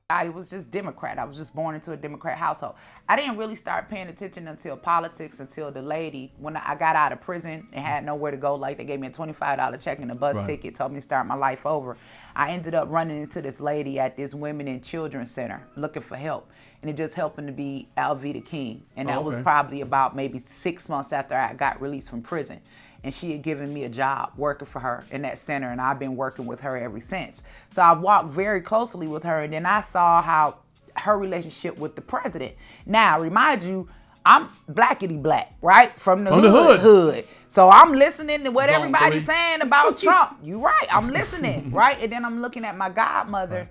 I was just Democrat. I was just born into a Democrat household. I didn't really start paying attention until politics, until the lady, when I got out of prison and had nowhere to go, like they gave me a $25 check and a bus ticket, told me to start my life over. I ended up running into this lady at this Women and Children Center looking for help. And it just happened to be Alveda King. And that was probably about maybe 6 months after I got released from prison. And she had given me a job working for her in that center, and I've been working with her ever since. So I walked very closely with her, and then I saw how her relationship with the president. Now, remind you, I'm blackity black, right? From the hood. So I'm listening to what everybody's saying about Trump. You right, I'm listening, right? And then I'm looking at my godmother,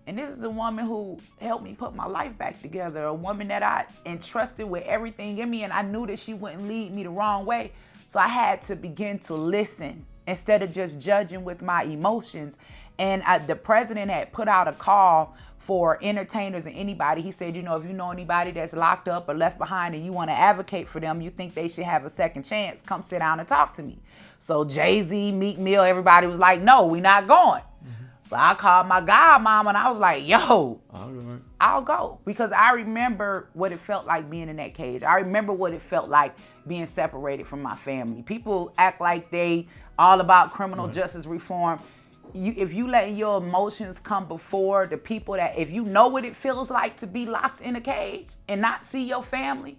and this is a woman who helped me put my life back together, a woman that I entrusted with everything in me, and I knew that she wouldn't lead me the wrong way. So I had to begin to listen instead of just judging with my emotions. And the president had put out a call for entertainers and anybody. He said, if you know anybody that's locked up or left behind and you want to advocate for them, you think they should have a second chance, come sit down and talk to me. So Jay-Z, Meek Mill, everybody was like, no, we not going. So I called my godmom and I was like, yo, I'll go. Because I remember what it felt like being in that cage. I remember what it felt like being separated from my family. People act like they all about criminal justice reform. If you let your emotions come before the people that, if you know what it feels like to be locked in a cage and not see your family,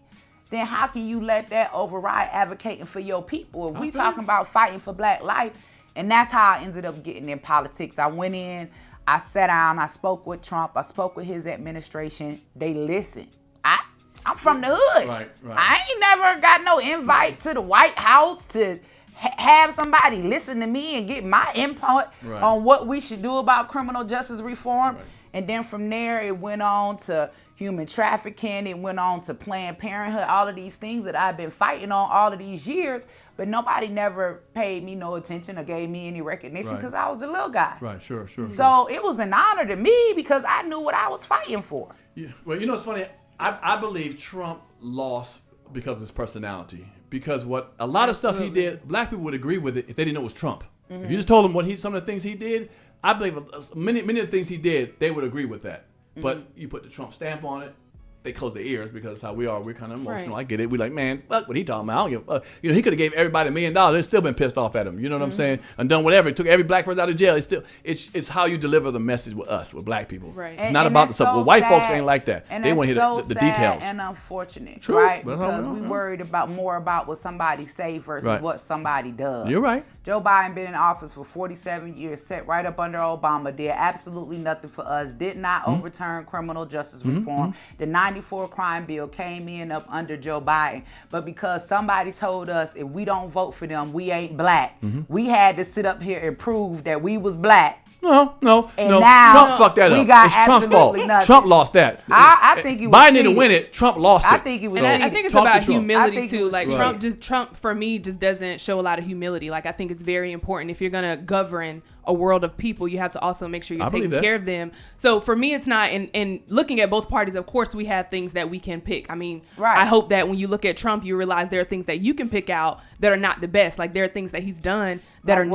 then how can you let that override advocating for your people? If we talking about fighting for Black life, and that's how I ended up getting in politics. I went in, I sat down, I spoke with Trump, I spoke with his administration. They listened. I'm from the hood. Right. I ain't never got no invite to the White House to have somebody listen to me and get my input on what we should do about criminal justice reform. And then from there, it went on to human trafficking. It went on to Planned Parenthood, all of these things that I've been fighting on all of these years. But nobody never paid me no attention or gave me any recognition because I was the little guy. Right, sure. So it was an honor to me because I knew what I was fighting for. Yeah. Well, it's funny. I believe Trump lost because of his personality. Because what a lot of stuff he did, Black people would agree with it if they didn't know it was Trump. If you just told them some of the things he did, I believe many of the things he did, they would agree with that. But you put the Trump stamp on it, they close their ears because that's how we are. We're kind of emotional. I get it. We're like, man, fuck what he talking about. I don't give a fuck. He could have gave everybody $1 million. They'd still been pissed off at him. You know what I'm saying? And done whatever. It took every Black person out of jail. It's how you deliver the message with us, with Black people. Right. It's not about the stuff. Well, white folks ain't like that. And they want to hear the details. And unfortunate, True. right? Because we worried more about what somebody say versus what somebody does. You're right. Joe Biden been in office for 47 years, sat right up under Obama, did absolutely nothing for us, did not overturn criminal justice reform. The 94 crime bill came in up under Joe Biden. But because somebody told us if we don't vote for them, we ain't Black, we had to sit up here and prove that we was Black. No. Now Trump fucked that up. It's Trump's fault. Nothing. Trump lost that. I think it was Biden didn't win it. Trump lost it. I think it was. I think it's about humility too. Like cheated. Trump for me just doesn't show a lot of humility. Like I think it's very important if you're gonna govern a world of people, you have to also make sure you're taking care of them. So for me, it's not. And looking at both parties, of course, we have things that we can pick. I mean, I hope that when you look at Trump, you realize there are things that you can pick out that are not the best. Like there are things that he's done that are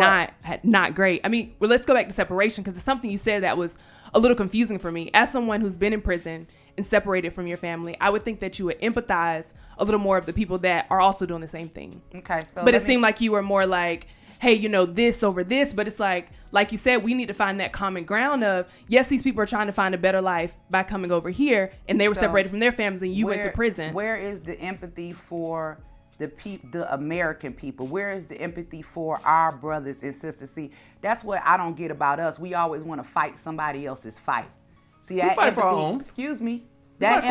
not great. I mean, well, let's go back to separation because it's something you said that was a little confusing for me. As someone who's been in prison and separated from your family, I would think that you would empathize a little more of the people that are also doing the same thing. Okay, so but it seemed like you were more like, hey, this over this, but it's like you said, we need to find that common ground of, yes, these people are trying to find a better life by coming over here, and they were separated from their families, and you went to prison. Where is the empathy for the American people? Where is the empathy for our brothers and sisters? See, that's what I don't get about us. We always want to fight somebody else's fight. See, that fight empathy, for our own. Excuse me. That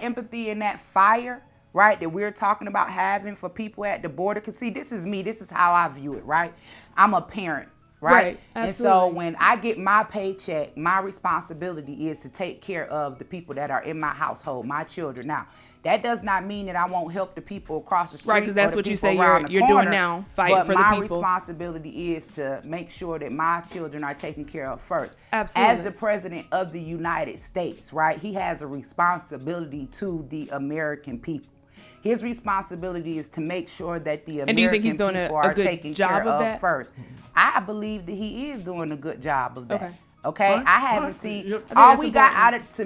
empathy and that fire, right, that we're talking about having for people at the border. Because see, this is me. This is how I view it, right? I'm a parent, right? And so when I get my paycheck, my responsibility is to take care of the people that are in my household, my children. Now, that does not mean that I won't help the people across the street. Right, because that's what you say you're doing now, fighting for the people. But my responsibility is to make sure that my children are taken care of first. Absolutely. As the president of the United States, right, he has a responsibility to the American people. His responsibility is to make sure that the And do you think American he's doing people a are good taken job care of of that? first. I believe that he is doing a good job of that. Okay. Okay, Right, I haven't right. seen. Yep. All we got out of the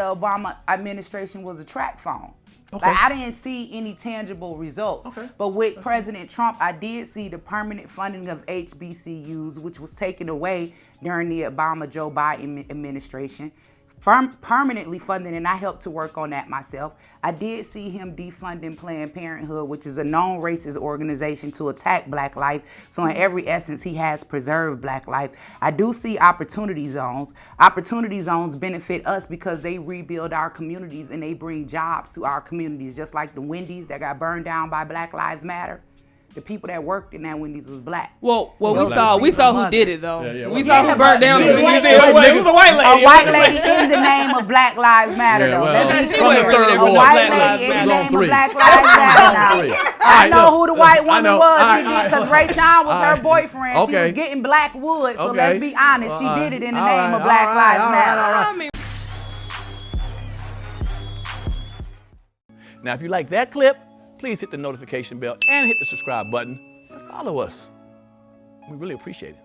Obama administration was a track phone. Okay. Like, I didn't see any tangible results. Okay. But with President Trump, I did see the permanent funding of HBCUs, which was taken away during the Obama-Joe Biden administration. Permanently funding, and I helped to work on that myself. I did see him defunding Planned Parenthood, which is a known racist organization to attack Black life. So in every essence, he has preserved Black life. I do see opportunity zones. Opportunity zones benefit us because they rebuild our communities and they bring jobs to our communities, just like the Wendy's that got burned down by Black Lives Matter. The people that worked in that Wendy's was black. Well, we saw who did it though. Yeah, we saw who burnt down the Wendy's. It was a white lady. A white lady in the name of Black Lives Matter, though. Let's be she wasn't clear. really there A for white Black Lives lady in the Matter. name of Black Lives Matter. Now, I know who the white woman was. She did because Ray Sean was her boyfriend. She was getting black wood. So let's be honest. She did it in the name of Black Lives Matter. Now, if you like that clip, please hit the notification bell and hit the subscribe button and follow us. We really appreciate it.